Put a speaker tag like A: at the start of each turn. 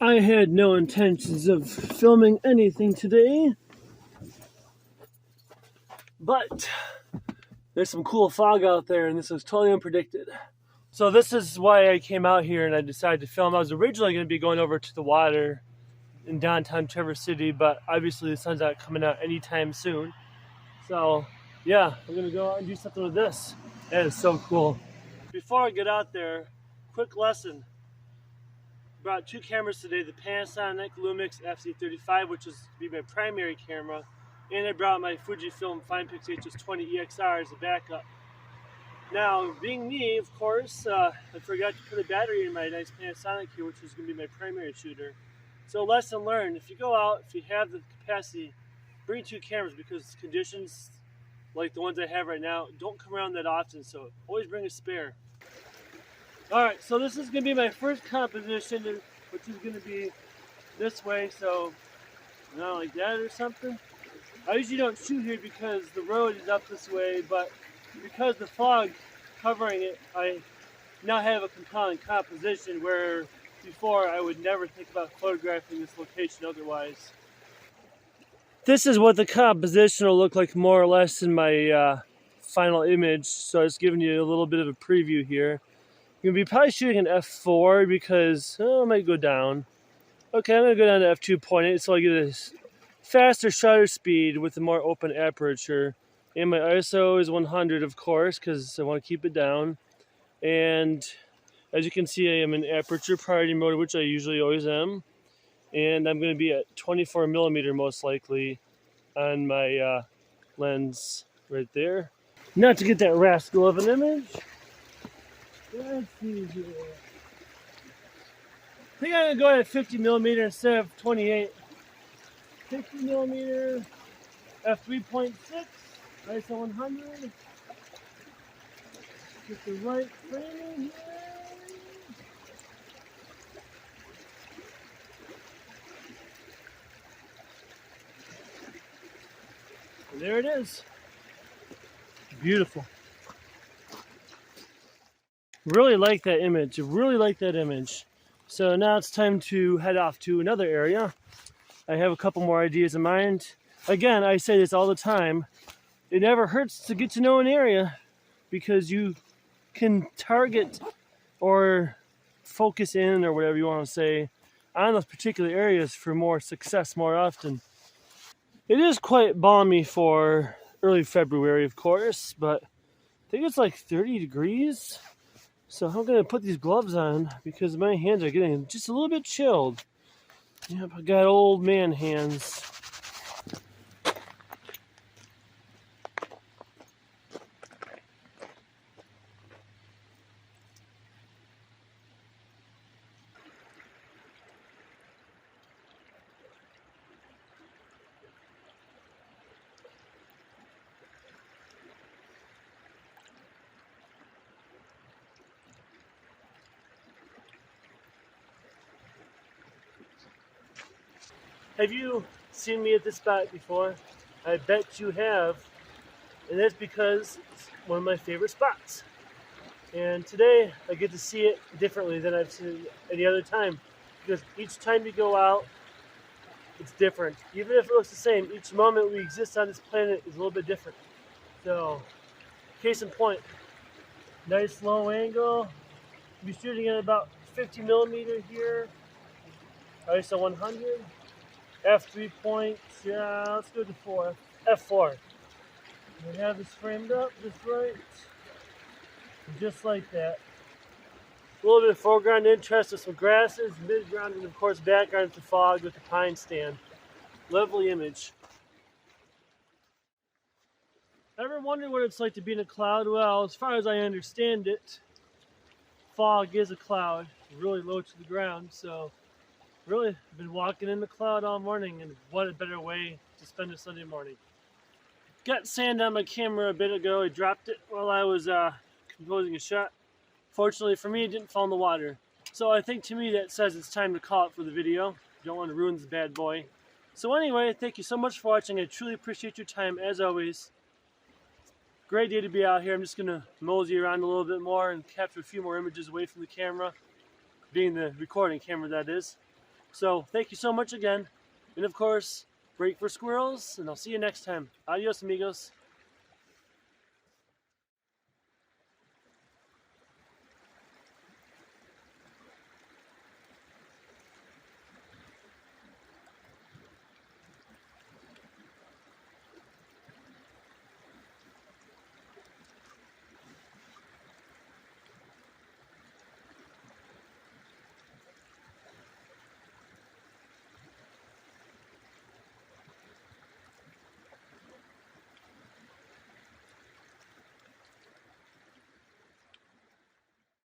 A: I had no intentions of filming anything today, but there's some cool fog out there and this was totally unpredicted. So this is why I came out here and I decided to film. I was originally going to be going over to the water in downtown Traverse City, but obviously the sun's not coming out anytime soon. So yeah, I'm going to go out and do something with this. That is so cool. Before I get out there, quick lesson. Brought two cameras today, the Panasonic Lumix FC35, which is to be my primary camera, and I brought my FujiFilm HS-20 EXR as a backup. Now, being me, of course, I forgot to put a battery in my nice Panasonic here, which is going to be my primary shooter. So lesson learned, if you go out, if you have the capacity, bring two cameras because conditions like the ones I have right now don't come around that often, so always bring a spare. Alright, so this is going to be my first composition, which is going to be this way, so not like that or something. I usually don't shoot here because the road is up this way, but because the fog covering it, I now have a compelling composition where before I would never think about photographing this location otherwise. This is what the composition will look like more or less in my final image, so I was giving you a little bit of a preview here. You're going to be probably shooting an f4 because, I might go down. Okay, I'm going to go down to f2.8 so I get a faster shutter speed with a more open aperture. And my ISO is 100, of course, because I want to keep it down. And as you can see, I am in aperture priority mode, which I usually always am. And I'm going to be at 24 millimeter most likely on my lens right there. Not to get that rascal of an image. Let's see here. I think I'm going to go at 50 millimeter instead of 28. 50 millimeter, f3.6, ISO 100. Get the right framing here. And there it is. Beautiful. Really like that image. Really like that image. So now it's time to head off to another area. I have a couple more ideas in mind. Again, I say this all the time. It never hurts to get to know an area because you can target or focus in or whatever you want to say on those particular areas for more success more often. It is quite balmy for early February, of course, but I think it's like 30 degrees. So I'm going to put these gloves on because my hands are getting just a little bit chilled. Yep, I got old man hands. Have you seen me at this spot before? I bet you have. And that's because it's one of my favorite spots. And today I get to see it differently than I've seen it any other time. Because each time you go out, it's different. Even if it looks the same, each moment we exist on this planet is a little bit different. So, case in point, nice low angle. I'll be shooting at about 50 millimeter here. ISO 100. F3 point, yeah, let's go to F4. We have this framed up just right. Just like that. A little bit of foreground interest with some grasses, midground, and of course background with the fog with the pine stand. Lovely image. Ever wondered what it's like to be in a cloud? Well, as far as I understand it, fog is a cloud, really low to the ground, so really, I've been walking in the cloud all morning, and what a better way to spend a Sunday morning. Got sand on my camera a bit ago. I dropped it while I was composing a shot. Fortunately for me, it didn't fall in the water. So I think to me that says it's time to call it for the video. Don't want to ruin this bad boy. So anyway, thank you so much for watching. I truly appreciate your time, as always. Great day to be out here. I'm just going to mosey around a little bit more and capture a few more images away from the camera, being the recording camera, that is. So thank you so much again. And of course, break for squirrels, and I'll see you next time. Adios, amigos.